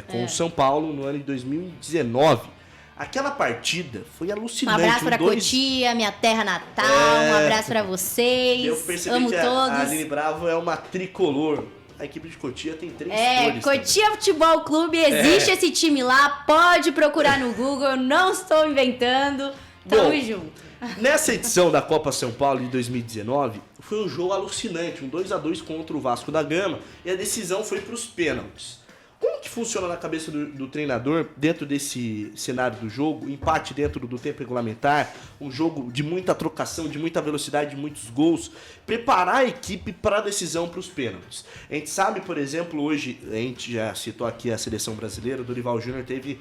com o São Paulo no ano de 2019. Aquela partida foi alucinante. Um abraço pra Cotia, minha terra natal, um abraço pra vocês. Eu percebi amo que todos. A Aline Bravo é uma tricolor. A equipe de Cotia tem 3 cores. Cotia também. Futebol Clube, existe esse time lá, pode procurar no Google, eu não estou inventando. Tamo junto. Nessa edição da Copa São Paulo de 2019, foi um jogo alucinante, um 2-2 contra o Vasco da Gama, e a decisão foi para os pênaltis. Como que funciona na cabeça do treinador, dentro desse cenário do jogo, empate dentro do tempo regulamentar, um jogo de muita trocação, de muita velocidade, de muitos gols, preparar a equipe para a decisão para os pênaltis? A gente sabe, por exemplo, hoje, a gente já citou aqui a seleção brasileira, o Dorival Júnior teve,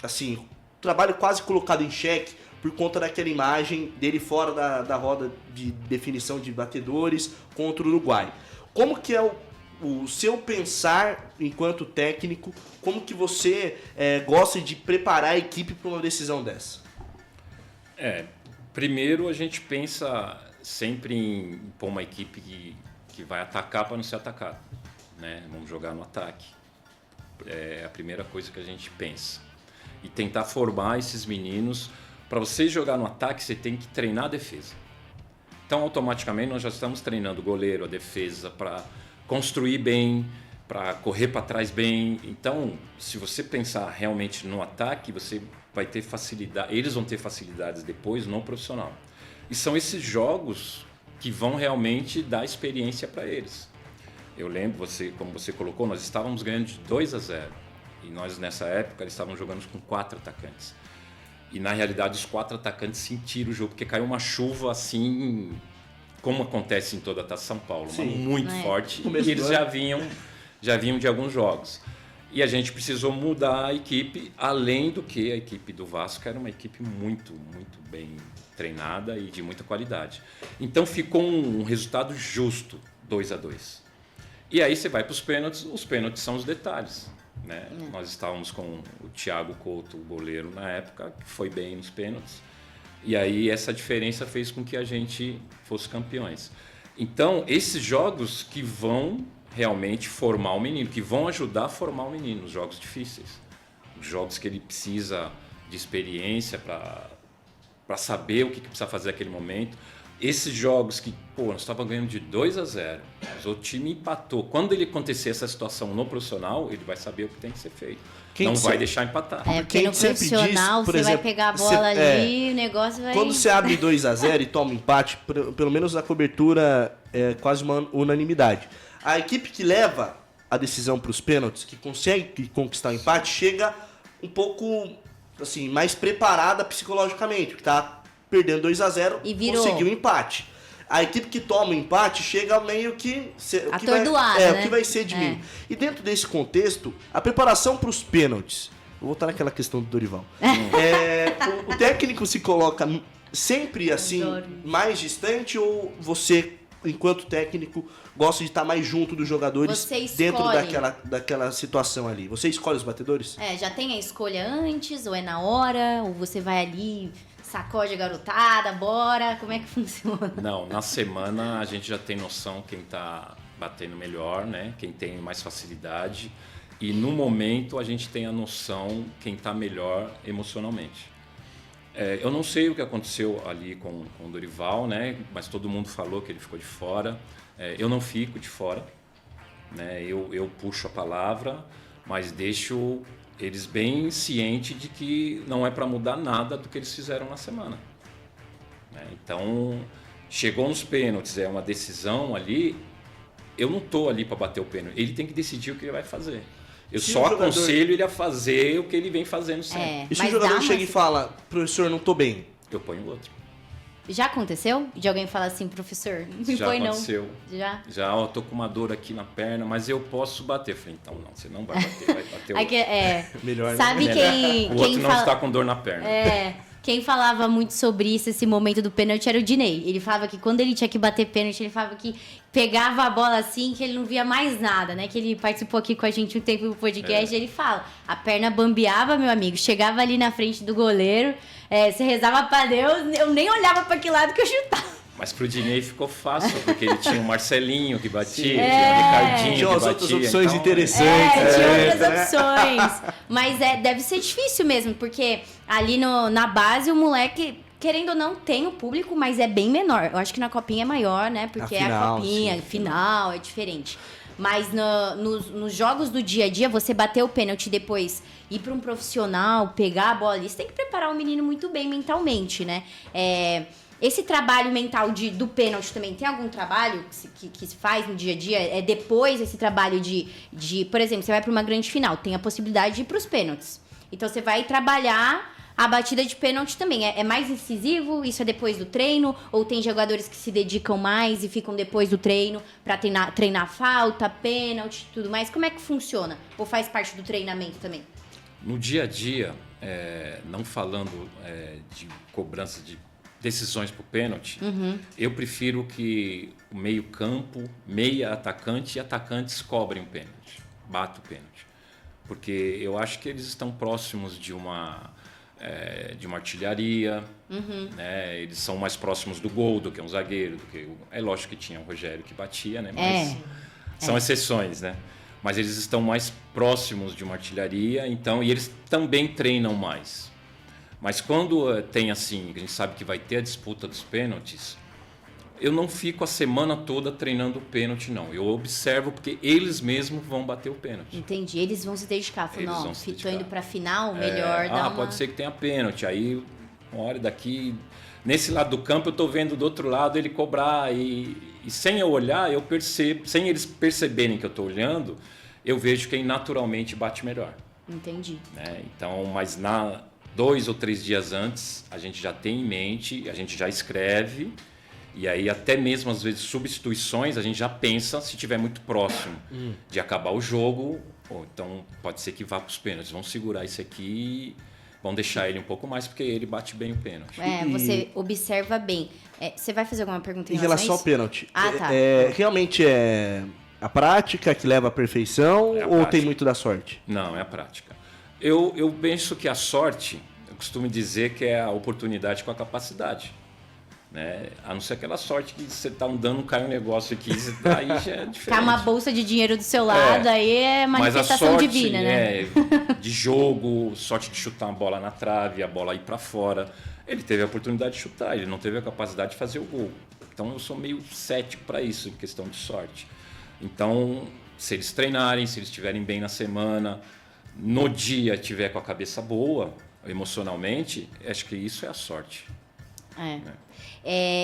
assim, trabalho quase colocado em xeque por conta daquela imagem dele fora da roda de definição de batedores contra o Uruguai. Como que é o seu pensar enquanto técnico, como que você gosta de preparar a equipe para uma decisão dessa? Primeiro a gente pensa sempre em pôr uma equipe que vai atacar para não ser atacado, né? Vamos jogar no ataque. É a primeira coisa que a gente pensa. E tentar formar esses meninos. Para você jogar no ataque, você tem que treinar a defesa. Então, automaticamente, nós já estamos treinando o goleiro, a defesa, para construir bem, para correr para trás bem. Então, se você pensar realmente no ataque, você vai ter facilidade, eles vão ter facilidades depois no profissional. E são esses jogos que vão realmente dar experiência para eles. Eu lembro, como você colocou, nós estávamos ganhando de 2-0. E nós, nessa época, eles estavam jogando com 4 atacantes. E, na realidade, os 4 atacantes sentiram o jogo, porque caiu uma chuva assim, como acontece em toda a Taça São Paulo, muito forte. E eles já vinham de alguns jogos. E a gente precisou mudar a equipe, além do que a equipe do Vasco era uma equipe muito, muito bem treinada e de muita qualidade. Então, ficou um resultado justo, 2-2. E aí você vai para os pênaltis são os detalhes. Né? Nós estávamos com o Thiago Couto, o goleiro na época, que foi bem nos pênaltis, e aí essa diferença fez com que a gente fosse campeões. Então, esses jogos que vão realmente formar o menino, que vão ajudar a formar o menino, os jogos difíceis, os jogos que ele precisa de experiência para saber o que precisa fazer naquele momento. Esses jogos que, nós estávamos ganhando de 2-0, mas o time empatou. Quando ele acontecer essa situação no profissional, ele vai saber o que tem que ser feito. Não vai deixar empatar. Porque no profissional, você vai pegar a bola ali, o negócio vai... Quando você abre 2-0 e toma empate, pelo menos a cobertura é quase uma unanimidade. A equipe que leva a decisão para os pênaltis, que consegue conquistar o empate, chega um pouco assim, mais preparada psicologicamente, porque está perdendo 2-0, conseguiu o empate. A equipe que toma o empate chega meio que... atordoada, né? O que vai ser de mim. E dentro desse contexto, a preparação para os pênaltis... Vou voltar naquela questão do Dorival. O técnico se coloca sempre assim, mais distante, ou você, enquanto técnico, gosta de estar mais junto dos jogadores dentro daquela situação ali? Você escolhe os batedores? Já tem a escolha antes, ou é na hora, ou você vai ali... Sacode a garotada, bora, como é que funciona? Não, na semana a gente já tem noção quem está batendo melhor, né? Quem tem mais facilidade. E no momento a gente tem a noção quem está melhor emocionalmente. Eu não sei o que aconteceu ali com o Dorival, né? Mas todo mundo falou que ele ficou de fora. Eu não fico de fora, né? Eu puxo a palavra, mas deixo... eles bem cientes de que não é para mudar nada do que eles fizeram na semana. Então, chegou nos pênaltis, é uma decisão ali, eu não estou ali para bater o pênalti, ele tem que decidir o que ele vai fazer. Eu só aconselho ele a fazer o que ele vem fazendo sempre. E se o jogador chega e fala, professor, não estou bem? Eu ponho outro. Já aconteceu? De alguém falar assim, professor, não me põe não. Já aconteceu. Já, eu tô com uma dor aqui na perna, mas eu posso bater. Eu falei, então não, você não vai bater, vai bater o outro. Melhor, sabe né? quem... O outro não está com dor na perna. Quem falava muito sobre isso, esse momento do pênalti, era o Dinei. Ele falava que quando ele tinha que bater pênalti, ele falava que pegava a bola assim, que ele não via mais nada, né? Que ele participou aqui com a gente um tempo no podcast, e ele fala, a perna bambeava, meu amigo, chegava ali na frente do goleiro, você rezava pra Deus, eu nem olhava pra que lado que eu chutava. Mas pro Dinei ficou fácil, porque ele tinha o Marcelinho que batia, tinha o Ricardinho tinha que batia. Outras opções interessantes. Tinha outras opções. Mas deve ser difícil mesmo, porque ali na base o moleque, querendo ou não, tem o público, mas é bem menor. Eu acho que na Copinha é maior, né? Porque a Copinha, sim, final, é diferente. Mas nos jogos do dia a dia, você bater o pênalti depois, ir para um profissional, pegar a bola ali, você tem que preparar o menino muito bem mentalmente, né? Esse trabalho mental do pênalti também, tem algum trabalho que se faz no dia a dia? É depois esse trabalho de, por exemplo, você vai para uma grande final, tem a possibilidade de ir para os pênaltis. Então você vai trabalhar a batida de pênalti também. É mais incisivo? Isso é depois do treino? Ou tem jogadores que se dedicam mais e ficam depois do treino para treinar falta, pênalti, tudo mais? Como é que funciona? Ou faz parte do treinamento também? No dia a dia, não falando de cobrança de decisões por pênalti, eu prefiro que o meio-campo, meia atacante e atacantes cobrem o pênalti, batam o pênalti. Porque eu acho que eles estão próximos de uma artilharia, né? Eles são mais próximos do gol do que um zagueiro. É lógico que tinha o Rogério que batia, né? Mas são exceções, né? Mas eles estão mais próximos de uma artilharia, então, e eles também treinam mais. Mas quando tem assim, a gente sabe que vai ter a disputa dos pênaltis, eu não fico a semana toda treinando o pênalti, não. Eu observo porque eles mesmos vão bater o pênalti. Entendi. Eles vão se dedicar. Falam, tô indo pra final, melhor dar uma... pode ser que tenha pênalti. Aí, uma hora daqui... Nesse lado do campo, eu tô vendo do outro lado ele cobrar. E sem eu olhar, eu percebo... Sem eles perceberem que eu tô olhando, eu vejo quem naturalmente bate melhor. Entendi. Né? Então, mas 2 ou 3 dias antes, a gente já tem em mente, a gente já escreve... E aí até mesmo às vezes substituições a gente já pensa se estiver muito próximo de acabar o jogo, ou então pode ser que vá para os pênaltis. Vão segurar isso aqui, vão deixar ele um pouco mais porque ele bate bem o pênalti. Você observa bem. Você vai fazer alguma pergunta em relação ao pênalti? Ah, tá. Realmente é a prática que leva à perfeição ou prática. Tem muito da sorte? Não, é a prática. Eu penso que a sorte, eu costumo dizer que é a oportunidade com a capacidade. Né? A não ser aquela sorte que você tá andando, cai um negócio aqui, aí já é diferente. Tá uma bolsa de dinheiro do seu lado, aí é manifestação sorte, divina, né? De jogo, sorte de chutar uma bola na trave, a bola ir para fora. Ele teve a oportunidade de chutar, ele não teve a capacidade de fazer o gol. Então eu sou meio cético para isso, em questão de sorte. Então, se eles treinarem, se eles estiverem bem na semana, no dia tiver com a cabeça boa, emocionalmente, acho que isso é a sorte.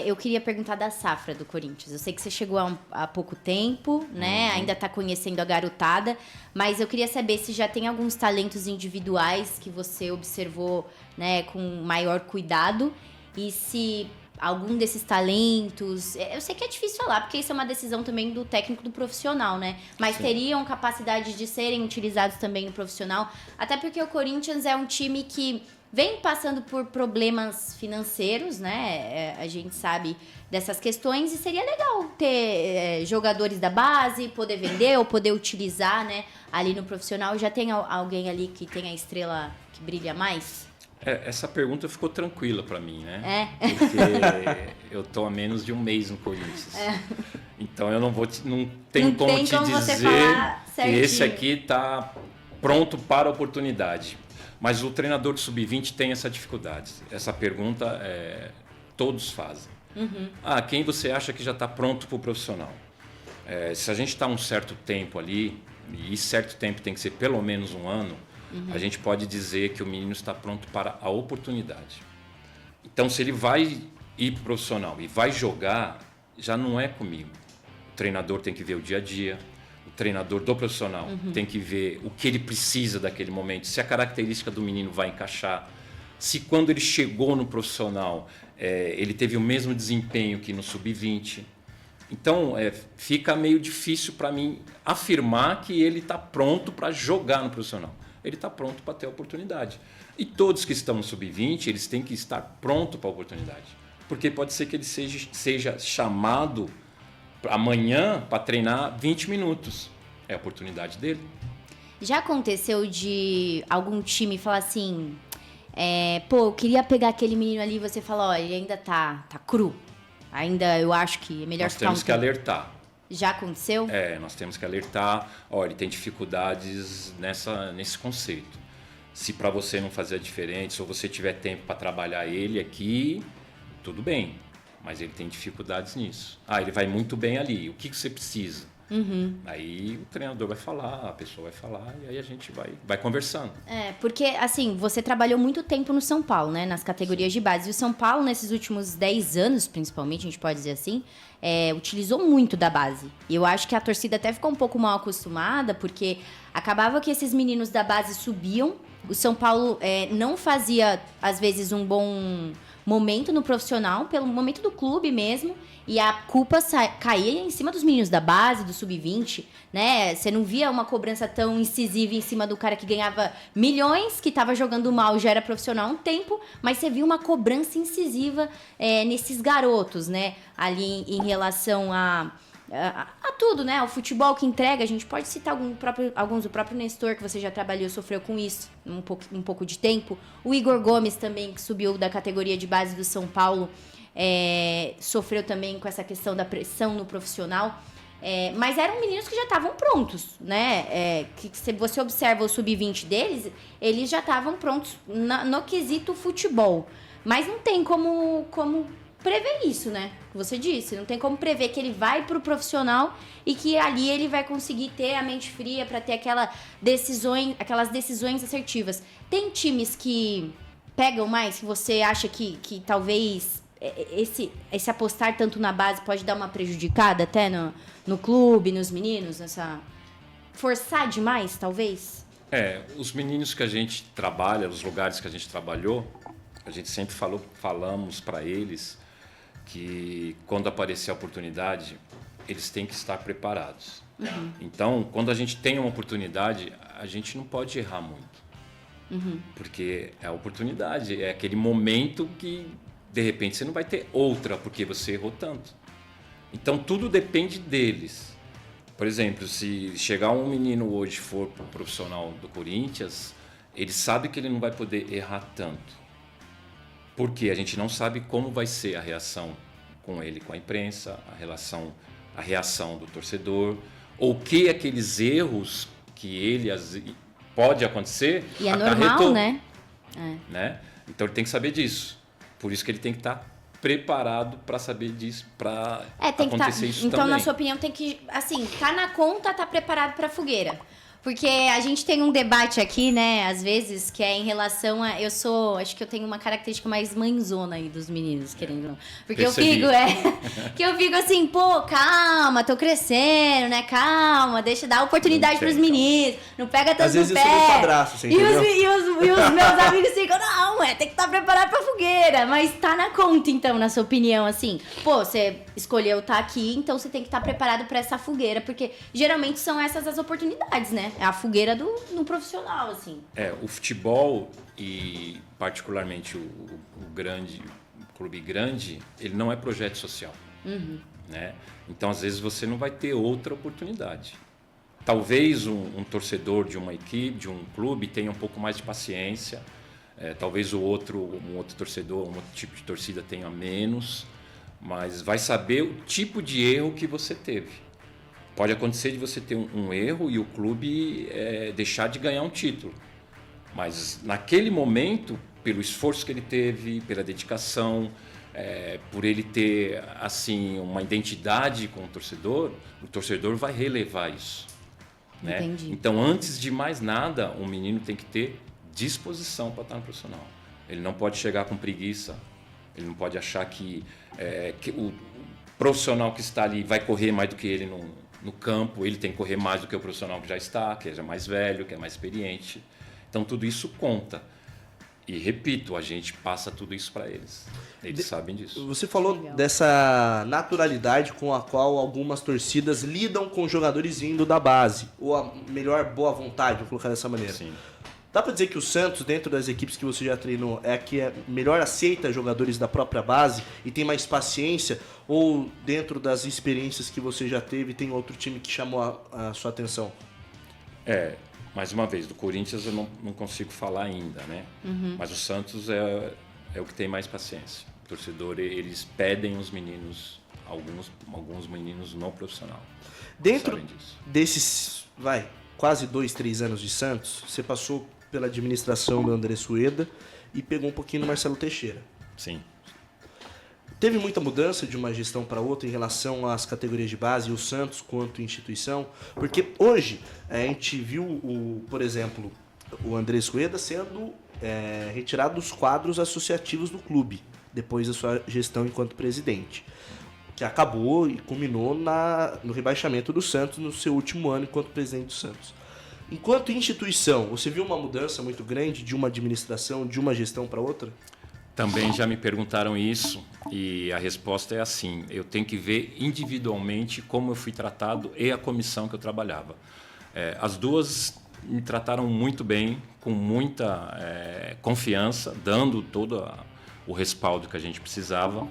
Eu queria perguntar da safra do Corinthians. Eu sei que você chegou há pouco tempo, né? Ainda está conhecendo a garotada, mas eu queria saber se já tem alguns talentos individuais que você observou, né, com maior cuidado e se algum desses talentos... Eu sei que é difícil falar, porque isso é uma decisão também do técnico, do profissional, né? Mas teriam capacidade de serem utilizados também no profissional, até porque o Corinthians é um time que vem passando por problemas financeiros, né? A gente sabe dessas questões e seria legal ter jogadores da base, poder vender ou poder utilizar, né? Ali no profissional. Já tem alguém ali que tem a estrela que brilha mais? Essa pergunta ficou tranquila para mim, né? Porque eu tô há menos de um mês no Corinthians. Então eu não tenho como te dizer que esse aqui tá pronto para a oportunidade. Mas o treinador de sub-20 tem essa dificuldade. Essa pergunta todos fazem. Quem você acha que já está pronto para o profissional? Se a gente está um certo tempo ali, e certo tempo tem que ser pelo menos um ano, a gente pode dizer que o menino está pronto para a oportunidade. Então, se ele vai ir para o profissional e vai jogar, já não é comigo. O treinador tem que ver o dia a dia. O treinador do profissional tem que ver o que ele precisa daquele momento, se a característica do menino vai encaixar, se quando ele chegou no profissional ele teve o mesmo desempenho que no sub-20. Então fica meio difícil para mim afirmar que ele está pronto para jogar no profissional. Ele está pronto para ter a oportunidade. E todos que estão no sub-20, eles têm que estar prontos para a oportunidade. Porque pode ser que ele seja chamado amanhã para treinar 20 minutos. É a oportunidade dele. Já aconteceu de algum time falar assim, eu queria pegar aquele menino ali e você fala, olha, ele ainda tá cru. Ainda eu acho que é melhor ficar Nós temos que alertar. Já aconteceu? Nós temos que alertar. Olha, ele tem dificuldades nesse conceito. Se para você não fazer diferente, se você tiver tempo para trabalhar ele aqui, tudo bem. Mas ele tem dificuldades nisso. Ele vai muito bem ali. O que você precisa? Aí o treinador vai falar, a pessoa vai falar, e aí a gente vai conversando. Porque, assim, você trabalhou muito tempo no São Paulo, né? Nas categorias de base. E o São Paulo, nesses últimos 10 anos, principalmente, a gente pode dizer assim, utilizou muito da base. E eu acho que a torcida até ficou um pouco mal acostumada, porque acabava que esses meninos da base subiam, o São Paulo não fazia, às vezes, um bom momento no profissional, pelo momento do clube mesmo, e a culpa caía em cima dos meninos da base, do sub-20, né? Você não via uma cobrança tão incisiva em cima do cara que ganhava milhões, que estava jogando mal, já era profissional há um tempo, mas você via uma cobrança incisiva nesses garotos, né? Ali em relação a tudo, né? O futebol que entrega, a gente pode citar alguns, o próprio Nestor, que você já trabalhou, sofreu com isso um pouco de tempo. O Igor Gomes também, que subiu da categoria de base do São Paulo, sofreu também com essa questão da pressão no profissional. Mas eram meninos que já estavam prontos, né? Que se você observa o sub-20 deles, eles já estavam prontos no quesito futebol. Mas não tem como prever isso, né? Você disse, não tem como prever que ele vai pro profissional e que ali ele vai conseguir ter a mente fria para ter aquelas decisões assertivas. Tem times que pegam mais, que você acha que talvez esse apostar tanto na base pode dar uma prejudicada até no clube, nos meninos, forçar demais, talvez? Os meninos que a gente trabalha, os lugares que a gente trabalhou, a gente sempre falamos para eles que quando aparecer a oportunidade, eles têm que estar preparados. Então, quando a gente tem uma oportunidade, a gente não pode errar muito. Porque é a oportunidade, é aquele momento que, de repente, você não vai ter outra, porque você errou tanto. Então, tudo depende deles. Por exemplo, se chegar um menino hoje for para o profissional do Corinthians, ele sabe que ele não vai poder errar tanto. Porque a gente não sabe como vai ser a reação com ele, com a imprensa, a reação do torcedor, ou que aqueles erros que ele pode acontecer. E é normal, né? Então ele tem que saber disso. Por isso que ele tem que estar preparado para saber disso, para acontecer isso então, também. na sua opinião, tem que, assim, tá na conta, tá preparado para a fogueira. Porque a gente tem um debate aqui, né, às vezes, que é em relação a... acho que eu tenho uma característica mais mãezona aí dos meninos, querendo ou não. Porque Percebi. eu fico assim, pô, calma, tô crescendo, né, calma, deixa dar oportunidade pros meninos, não pega tanto Às vezes no eu sou pé. meio padrasto, você entendeu? E os meus amigos ficam, não, tem que estar preparado pra fogueira. Mas tá na conta, então, na sua opinião, assim. Pô, você escolheu estar aqui, então você tem que estar preparado pra essa fogueira, porque geralmente são essas as oportunidades, né? É a fogueira no profissional, assim. O futebol e particularmente o clube grande, ele não é projeto social. Né? Então, às vezes, você não vai ter outra oportunidade. Talvez um torcedor de uma equipe, de um clube, tenha um pouco mais de paciência. Talvez um outro torcedor, um outro tipo de torcida tenha menos, mas vai saber o tipo de erro que você teve. Pode acontecer de você ter um erro e o clube deixar de ganhar um título. Mas naquele momento, pelo esforço que ele teve, pela dedicação, por ele ter assim uma identidade com o torcedor vai relevar isso. Né? Entendi. Então, antes de mais nada, o menino tem que ter disposição para estar no profissional. Ele não pode chegar com preguiça, ele não pode achar que o profissional que está ali vai correr mais do que ele no campo, ele tem que correr mais do que o profissional que já está, que é mais velho, que é mais experiente. Então, tudo isso conta. E, repito, a gente passa tudo isso para eles. Eles sabem disso. Você falou Legal. dessa naturalidade com a qual algumas torcidas lidam com jogadores vindo da base. Ou a melhor boa vontade, vou colocar dessa maneira. Sim. Dá pra dizer que o Santos, dentro das equipes que você já treinou, é a que melhor aceita jogadores da própria base e tem mais paciência? Ou dentro das experiências que você já teve, tem outro time que chamou a sua atenção? Mais uma vez, do Corinthians eu não consigo falar ainda, né? Mas o Santos é o que tem mais paciência. O torcedor, eles pedem os meninos, alguns meninos no profissional. Dentro Sabem disso. desses, quase 2-3 anos de Santos, você passou pela administração do André Sueda e pegou um pouquinho do Marcelo Teixeira. Sim. teve muita mudança de uma gestão para outra em relação às categorias de base, e o Santos quanto instituição? Porque hoje a gente viu, por exemplo, o Andrés Rueda sendo retirado dos quadros associativos do clube, depois da sua gestão enquanto presidente, que acabou e culminou no rebaixamento do Santos no seu último ano enquanto presidente do Santos. Enquanto instituição, você viu uma mudança muito grande de uma administração, de uma gestão para outra? Também já me perguntaram isso e a resposta é assim, eu tenho que ver individualmente como eu fui tratado e a comissão que eu trabalhava. As duas me trataram muito bem, com muita confiança, dando todo o respaldo que a gente precisava.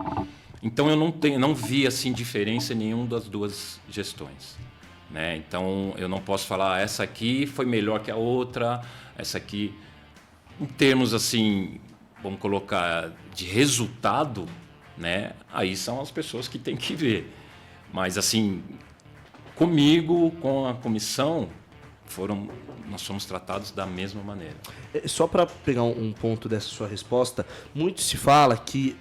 Então eu não vi assim diferença em nenhuma das duas gestões, né? Então eu não posso falar essa aqui foi melhor que a outra, essa aqui, em termos assim, vamos colocar de resultado, né? Aí são as pessoas que têm que ver. Mas assim, comigo, com a comissão, nós fomos tratados da mesma maneira. Só para pegar um ponto dessa sua resposta, muito se fala que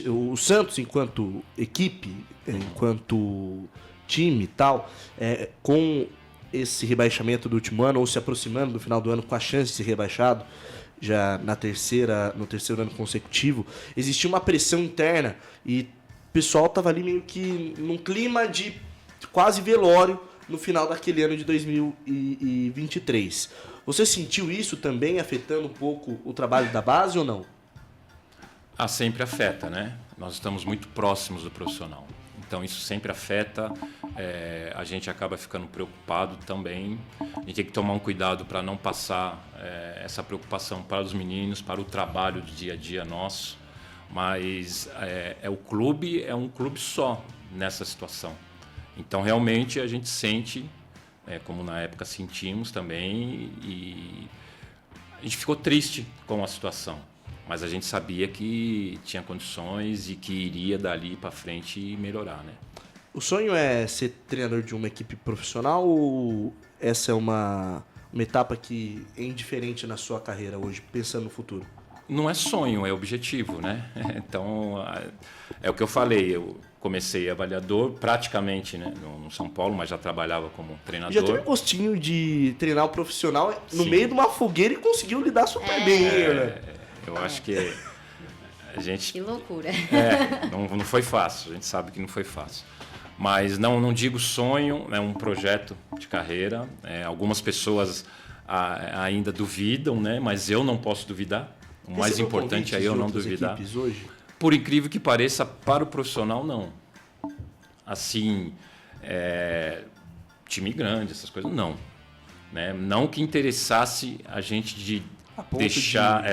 o Santos, enquanto equipe, enquanto time e tal, com esse rebaixamento do último ano, ou se aproximando do final do ano com a chance de ser rebaixado, já no terceiro ano consecutivo, existia uma pressão interna e o pessoal estava ali meio que num clima de quase velório no final daquele ano de 2023. Você sentiu isso também afetando um pouco o trabalho da base ou não? Sempre afeta, né? Nós estamos muito próximos do profissional. Então, isso sempre afeta. A gente acaba ficando preocupado também. A gente tem que tomar um cuidado para não passar essa preocupação para os meninos, para o trabalho do dia a dia nosso. Mas o clube é um clube só nessa situação. Então, realmente, a gente sente, como na época sentimos também, e a gente ficou triste com a situação. Mas a gente sabia que tinha condições e que iria dali para frente melhorar, né? O sonho é ser treinador de uma equipe profissional ou essa é uma etapa que é indiferente na sua carreira hoje, pensando no futuro? Não é sonho, é objetivo, né? Então, é o que eu falei, eu comecei avaliador praticamente, né, no São Paulo, mas já trabalhava como treinador. Já teve um gostinho de treinar o profissional no meio de uma fogueira e conseguiu lidar super bem, né? Eu acho que a gente... Que loucura. Não foi fácil, a gente sabe que não foi fácil. Mas não digo sonho, é um projeto de carreira. Algumas pessoas ainda duvidam, né? Mas eu não posso duvidar. O mais importante é eu não duvidar. Hoje? Por incrível que pareça, para o profissional, não. Assim, time grande, essas coisas, não. Né? Não que interessasse a gente de deixar...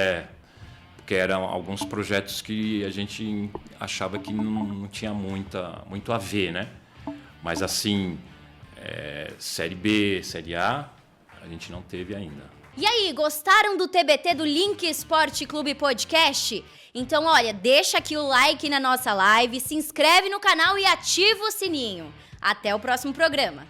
porque eram alguns projetos que a gente achava que não tinha muito a ver, né? Mas assim, Série B, Série A, a gente não teve ainda. E aí, gostaram do TBT do Link Esporte Clube Podcast? Então, olha, deixa aqui o like na nossa live, se inscreve no canal e ativa o sininho. Até o próximo programa.